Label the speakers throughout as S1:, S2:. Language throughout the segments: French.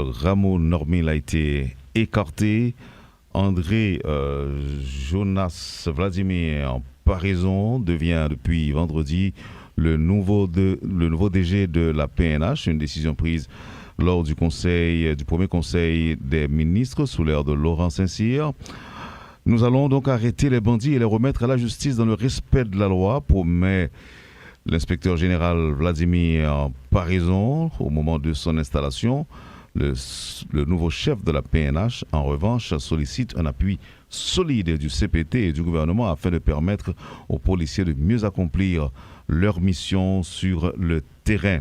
S1: Rameau Normil a été écarté. André Jonas Vladimir Paraison devient depuis vendredi le nouveau DG de la PNH, une décision prise lors du premier conseil des ministres sous l'ère de Laurent Saint-Cyr. Nous allons donc arrêter les bandits et les remettre à la justice dans le respect de la loi, promet l'inspecteur général Vladimir Paraison au moment de son installation. Le nouveau chef de la PNH, en revanche, sollicite un appui solide du CPT et du gouvernement afin de permettre aux policiers de mieux accomplir leur mission sur le terrain.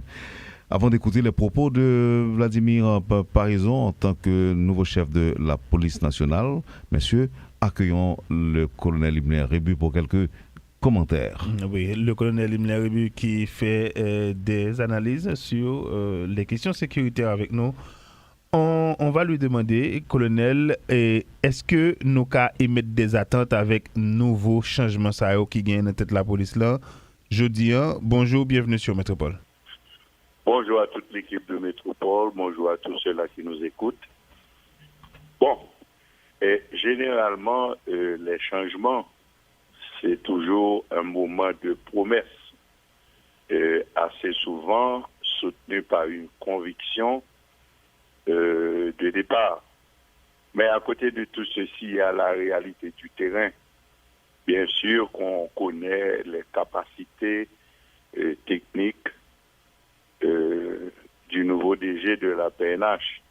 S1: Avant d'écouter les propos de Vladimir Paraison en tant que nouveau chef de la police nationale, messieurs, accueillons le colonel Imler Rébu pour quelques commentaires.
S2: Oui, le colonel Imler Rébu qui fait des analyses sur les questions sécuritaires avec nous. On va lui demander, colonel, est-ce que nous cas émettre des attentes avec nouveaux changements qui gagnent dans tête la police là? Jeudi, bonjour, bienvenue sur Métropole.
S3: Bonjour à toute l'équipe de Métropole, bonjour à tous ceux-là qui nous écoutent. Bon, généralement, les changements, c'est toujours un moment de promesse, assez souvent soutenu par une conviction de départ. Mais à côté de tout ceci, il y a la réalité du terrain. Bien sûr qu'on connaît les capacités techniques du nouveau DG de la PNH.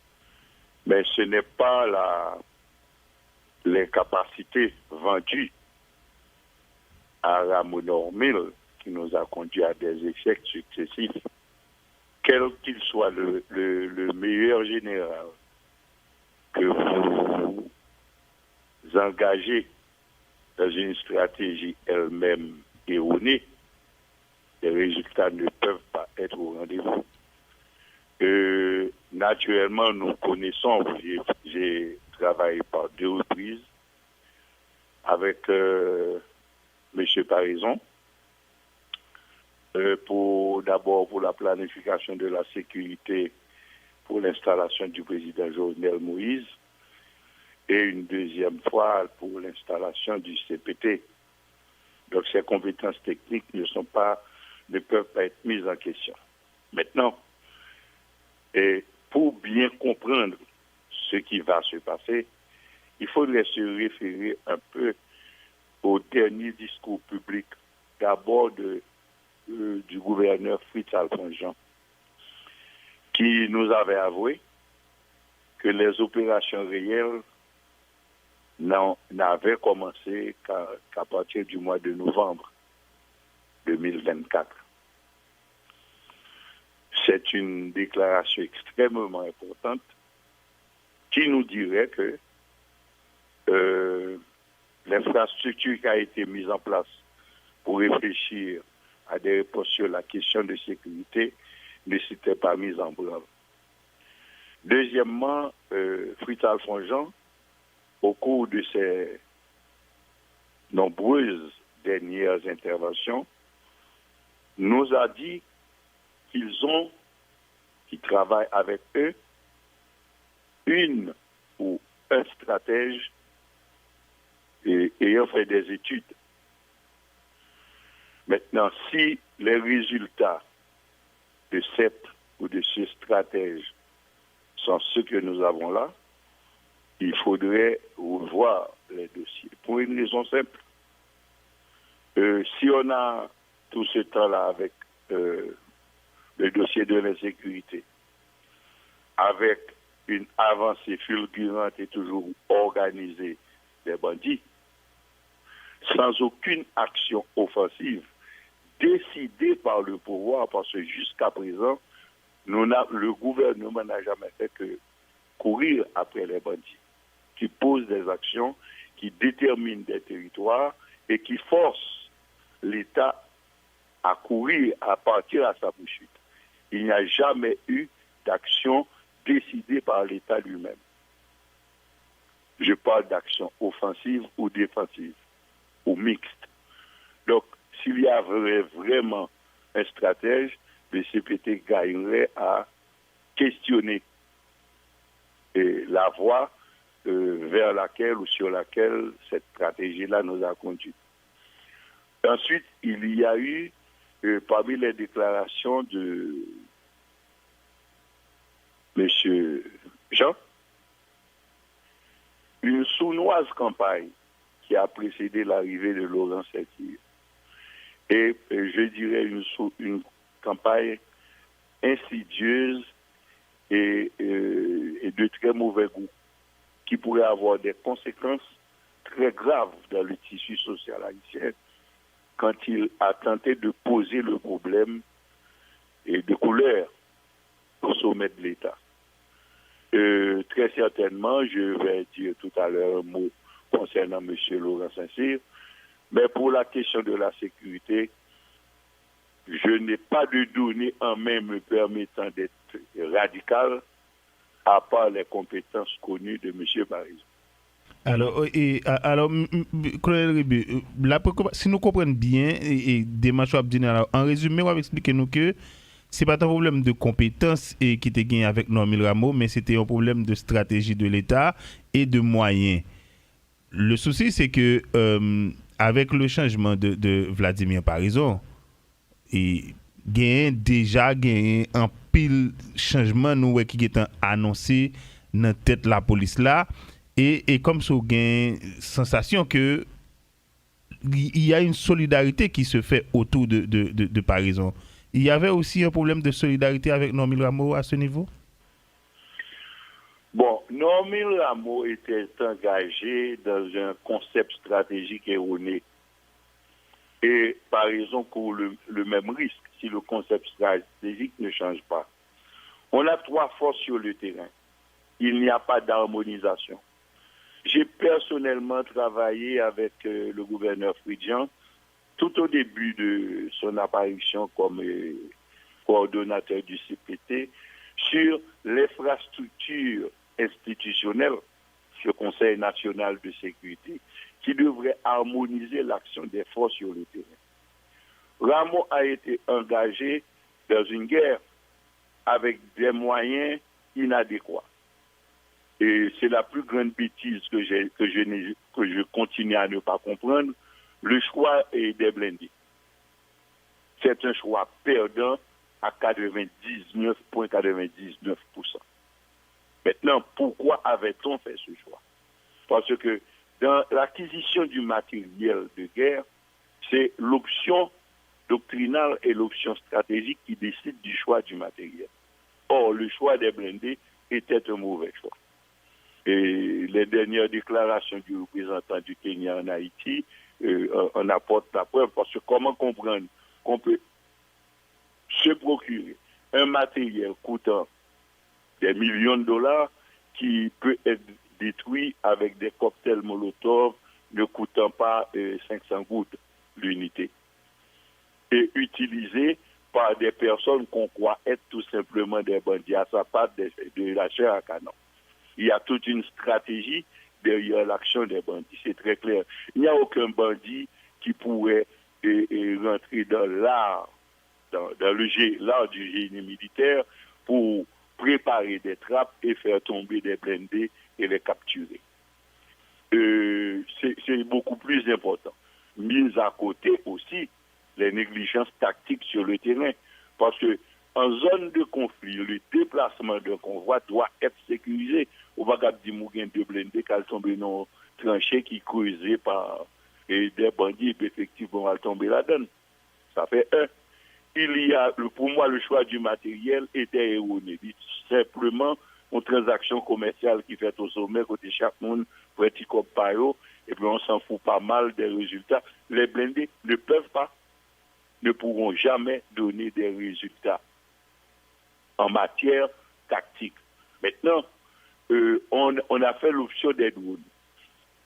S3: Mais ce n'est pas les capacités vendues à Rameau Normil qui nous a conduit à des échecs successifs. Quel qu'il soit le meilleur général que vous engagez dans une stratégie elle-même erronée, les résultats ne peuvent pas être au rendez-vous. Naturellement, nous connaissons, j'ai travaillé par 2 reprises avec M. Paraison, d'abord pour la planification de la sécurité pour l'installation du président Jovenel Moïse et une deuxième fois pour l'installation du CPT. Donc ces compétences techniques ne peuvent pas être mises en question. Maintenant, pour bien comprendre ce qui va se passer, il faudrait se référer un peu au dernier discours public, d'abord du gouverneur Fritz Alphonse, qui nous avait avoué que les opérations réelles n'avaient commencé qu'à partir du mois de novembre 2024. C'est une déclaration extrêmement importante qui nous dirait que l'infrastructure qui a été mise en place pour réfléchir à des réponses sur la question de sécurité ne s'était pas mise en branle. Deuxièmement, Fritz Alphonse, au cours de ses nombreuses dernières interventions, nous a dit qu'ils travaillent avec eux, une ou un stratège ayant fait des études. Maintenant, si les résultats de cette ou de ce stratège sont ceux que nous avons là, il faudrait revoir les dossiers. Pour une raison simple. Si on a tout ce temps-là avec le dossier de l'insécurité, avec une avancée fulgurante et toujours organisée des bandits, sans aucune action offensive décidée par le pouvoir, parce que jusqu'à présent, le gouvernement n'a jamais fait que courir après les bandits, qui posent des actions, qui déterminent des territoires et qui forcent l'État à courir, à partir à sa poursuite. Il n'y a jamais eu d'action décidée par l'État lui-même. Je parle d'action offensive ou défensive, ou mixte. Donc, s'il y avait vraiment un stratège, le CPT gagnerait à questionner la voie vers laquelle ou sur laquelle cette stratégie-là nous a conduit. Ensuite, il y a eu, parmi les déclarations de M. Jean, une sournoise campagne qui a précédé l'arrivée de Laurent Séquille. Et je dirais une campagne insidieuse et de très mauvais goût, qui pourrait avoir des conséquences très graves dans le tissu social haïtien quand il a tenté de poser le problème et de couleur au sommet de l'État. Très certainement, je vais dire tout à l'heure un mot concernant M. Laurent Saint-Cyr, mais pour la question de la sécurité, je n'ai pas de données en main me permettant d'être radical, à part les compétences connues de M. Barizon.
S2: Alors, Colonel Ribu, si nous comprenons bien, et démarche en résumé, on va expliquer nous que c'est pas un problème de compétences qui était gagné avec Normil Rameau, mais c'était un problème de stratégie de l'État et de moyens. Le souci, c'est que avec le changement de Vladimir Parizon, et déjà gagné un pile changement nous qui est annoncé dans tête la police là et comme ça gain sensation que il y a une solidarité qui se fait autour de Parizon. Il y avait aussi un problème de solidarité avec Normil Rameau à ce niveau?
S3: Bon, Normil Rameau était engagé dans un concept stratégique erroné. Et Parizon court le même risque si le concept stratégique ne change pas. On a 3 forces sur le terrain. Il n'y a pas d'harmonisation. J'ai personnellement travaillé avec le gouverneur Fridjan tout au début de son apparition comme coordonnateur du CPT sur l'infrastructure institutionnelle, ce Conseil national de sécurité, qui devrait harmoniser l'action des forces sur le terrain. Rameau a été engagé dans une guerre avec des moyens inadéquats. Et c'est la plus grande bêtise que je continue à ne pas comprendre, le choix des blindés. C'est un choix perdant à 99,99%. Maintenant, pourquoi avait-on fait ce choix? Parce que dans l'acquisition du matériel de guerre, c'est l'option doctrinale et l'option stratégique qui décident du choix du matériel. Or, le choix des blindés était un mauvais choix. Et les dernières déclarations du représentant du Kenya en Haïti en apportent la preuve, parce que comment comprendre qu'on peut se procurer un matériel coûtant des millions de dollars qui peut être détruit avec des cocktails Molotov ne coûtant pas 500 gouttes l'unité et utilisé par des personnes qu'on croit être tout simplement des bandits à sa part de la chair à canon. Il y a toute une stratégie derrière l'action des bandits, c'est très clair. Il n'y a aucun bandit qui pourrait rentrer dans l'art, dans l'art du génie militaire pour préparer des trappes et faire tomber des blindés et les capturer. C'est beaucoup plus important. Mis à côté aussi les négligences tactiques sur le terrain. Parce que en zone de conflit, le déplacement d'un convoi doit être sécurisé. On va pas dire qu'il de blindés qui tombent dans tranchées qui creusées par des bandits et effectivement va tomber là-dedans. Ça fait un. Il y a, pour moi, le choix du matériel était erroné. Simplement une transaction commerciale qui fait au sommet côté chaque monde, petit comme paro, et puis on s'en fout pas mal des résultats. Les blindés ne pourront jamais donner des résultats en matière tactique. Maintenant, on a fait l'option des drones.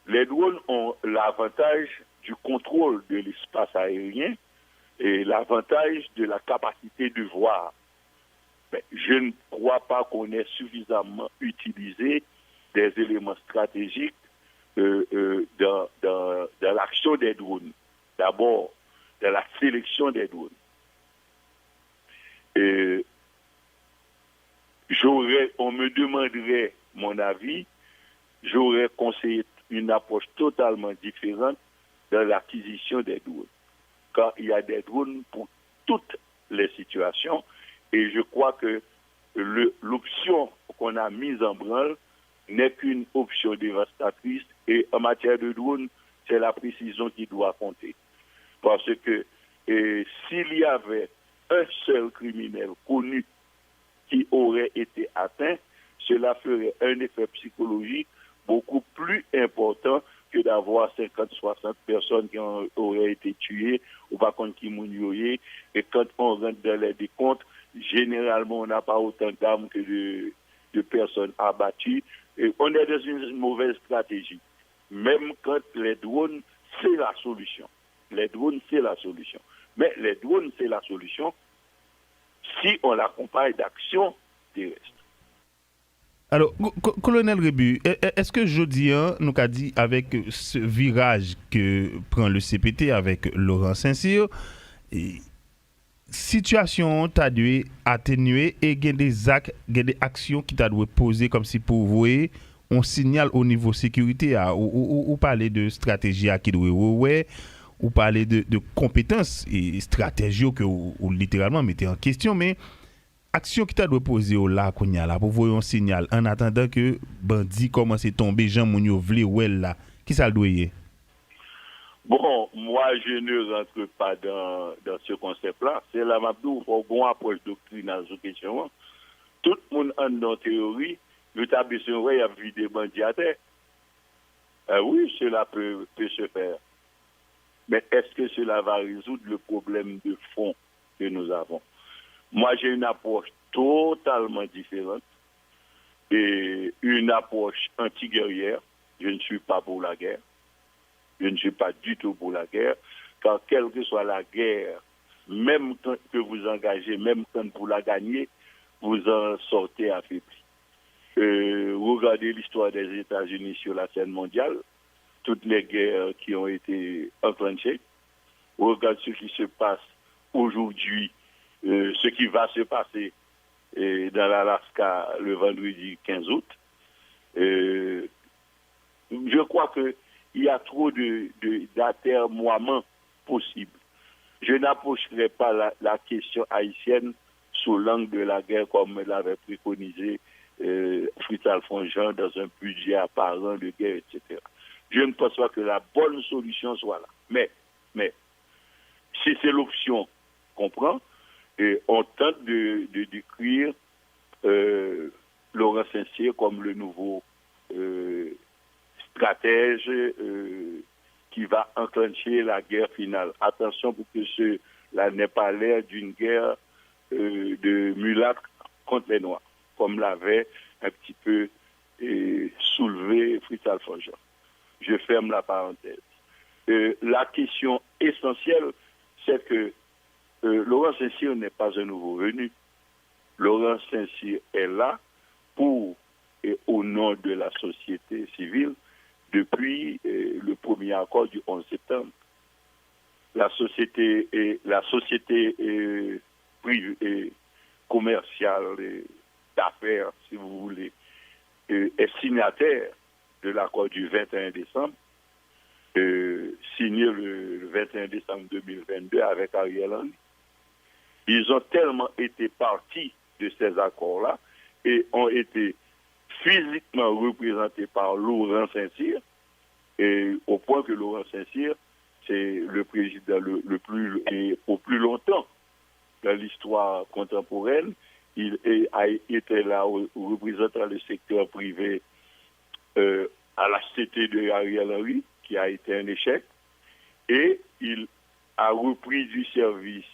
S3: Les drones ont l'avantage du contrôle de l'espace aérien et l'avantage de la capacité de voir. Mais je ne crois pas qu'on ait suffisamment utilisé des éléments stratégiques dans l'action des drones. D'abord, dans la sélection des drones. On me demanderait mon avis, j'aurais conseillé une approche totalement différente dans l'acquisition des drones. Car il y a des drones pour toutes les situations et je crois que l'option qu'on a mise en branle n'est qu'une option dévastatrice et en matière de drones, c'est la précision qui doit compter. Parce que s'il y avait un seul criminel connu qui aurait été atteint, cela ferait un effet psychologique beaucoup plus important que d'avoir 50-60 personnes qui auraient été tuées ou par contre qui mourraient. Et quand on rentre dans les décomptes, généralement on n'a pas autant d'armes que de personnes abattues. Et on est dans une mauvaise stratégie. Même quand les drones, c'est la solution. Les drones, c'est la solution. Mais les drones, c'est la solution si on l'accompagne d'actions terrestres.
S2: Alors, colonel Rebu, est-ce que jeudi, nous a dit avec ce virage que prend le CPT avec Laurent Saint-Cyr, situation t'a dû atténuer et il y a des actions qui t'a dû poser comme si pour vous on signale au niveau sécurité ou parler de stratégie à qui doit ou parler de compétences et stratégies que ou littéralement mettez en question, mais action qui t'a doit poser au là qu'on y a là pour voir un signal en attendant que bandit commence à tomber Jean Mounio vle ou là qui ça doit y.
S3: Bon, moi je ne rentre pas dans ce concept-là. C'est la Mabdou pour bon approche doctrinale sur question. Tout le monde en dans théorie, le tabac a vu des bandits à terre. Oui, cela peut se faire. Mais est-ce que cela va résoudre le problème de fond que nous avons? Moi, j'ai une approche totalement différente et une approche anti-guerrière. Je ne suis pas pour la guerre. Je ne suis pas du tout pour la guerre, car quelle que soit la guerre, même quand que vous engagez, même quand vous la gagnez, vous en sortez affaibli. Regardez l'histoire des États-Unis sur la scène mondiale, toutes les guerres qui ont été enclenchées. Regardez ce qui se passe aujourd'hui, ce qui va se passer dans l'Alaska le vendredi 15 août. Je crois qu'il y a trop d'atermoiements possibles. Je n'approcherai pas la question haïtienne sous l'angle de la guerre comme l'avait préconisé Fritz Alphonse Jean dans un budget apparent de guerre, etc. Je ne pense pas que la bonne solution soit là. Mais si c'est l'option qu'on prend, et on tente de décrire Laurent Saint-Cyr comme le nouveau stratège qui va enclencher la guerre finale. Attention pour que cela n'ait pas l'air d'une guerre de mulâtres contre les Noirs, comme l'avait un petit peu soulevé Fritz Alphonse Jean. Je ferme la parenthèse. La question essentielle, c'est que Laurent Saint-Cyr n'est pas un nouveau venu. Laurent Saint-Cyr est là pour et au nom de la société civile depuis le premier accord du 11 septembre. La société privée, commerciale, d'affaires, si vous voulez, est signataire de l'accord du 21 décembre, signé le 21 décembre 2022 avec Ariel Henry. Ils ont tellement été partis de ces accords-là et ont été physiquement représentés par Laurent Saint-Cyr, et au point que Laurent Saint-Cyr, c'est le président le plus et au plus longtemps dans l'histoire contemporaine. Il a été là représentant le secteur privé à la CT de Ariel Henry, qui a été un échec, et il a repris du service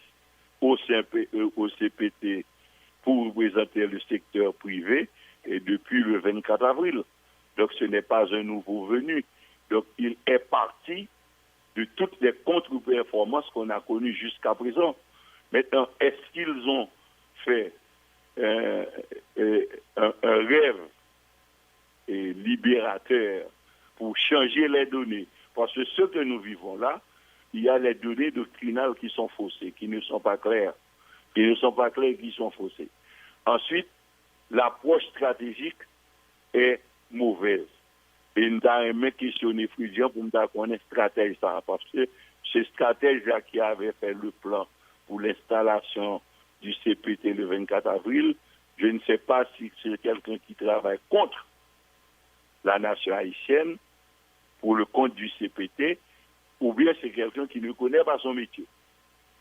S3: au CPT pour représenter le secteur privé et depuis le 24 avril. Donc ce n'est pas un nouveau venu. Donc il est parti de toutes les contre-performances qu'on a connues jusqu'à présent. Maintenant, est-ce qu'ils ont fait un rêve libérateur pour changer les données? Parce que ce que nous vivons là, il y a les données doctrinales qui sont faussées, qui ne sont pas claires. Qui sont faussées. Ensuite, l'approche stratégique est mauvaise. Et nous avons questionné Frisian pour nous connaître stratège ça, parce que c'est stratège-là qui avait fait le plan pour l'installation du CPT le 24 avril. Je ne sais pas si c'est quelqu'un qui travaille contre la nation haïtienne pour le compte du CPT, ou bien c'est quelqu'un qui ne connaît pas son métier.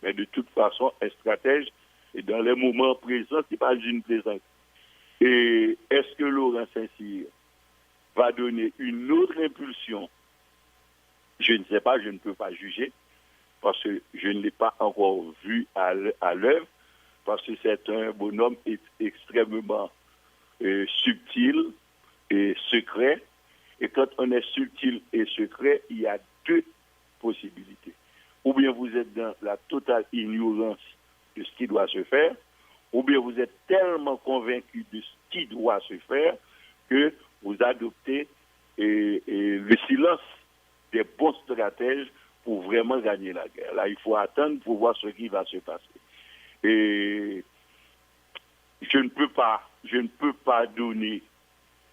S3: Mais de toute façon, un stratège, et dans les moments présents, c'est pas une plaisante. Et est-ce que Laurent Saint-Cyr va donner une autre impulsion? Je ne sais pas, je ne peux pas juger, parce que je ne l'ai pas encore vu à l'œuvre, parce que c'est un bonhomme extrêmement subtil et secret. Et quand on est subtil et secret, il y a deux possibilités. Ou bien vous êtes dans la totale ignorance de ce qui doit se faire, ou bien vous êtes tellement convaincu de ce qui doit se faire que vous adoptez le silence des bons stratèges pour vraiment gagner la guerre. Là, il faut attendre pour voir ce qui va se passer. Et je ne peux pas donner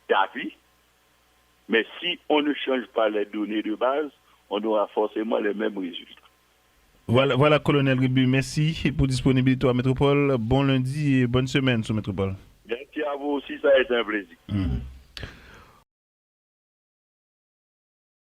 S3: d'avis, mais si on ne change pas les données de base, on aura forcément les mêmes résultats.
S2: Voilà, colonel Ribu, merci pour disponibilité à Métropole. Bon lundi et bonne semaine sur Métropole.
S3: Merci à vous aussi, ça a été un plaisir.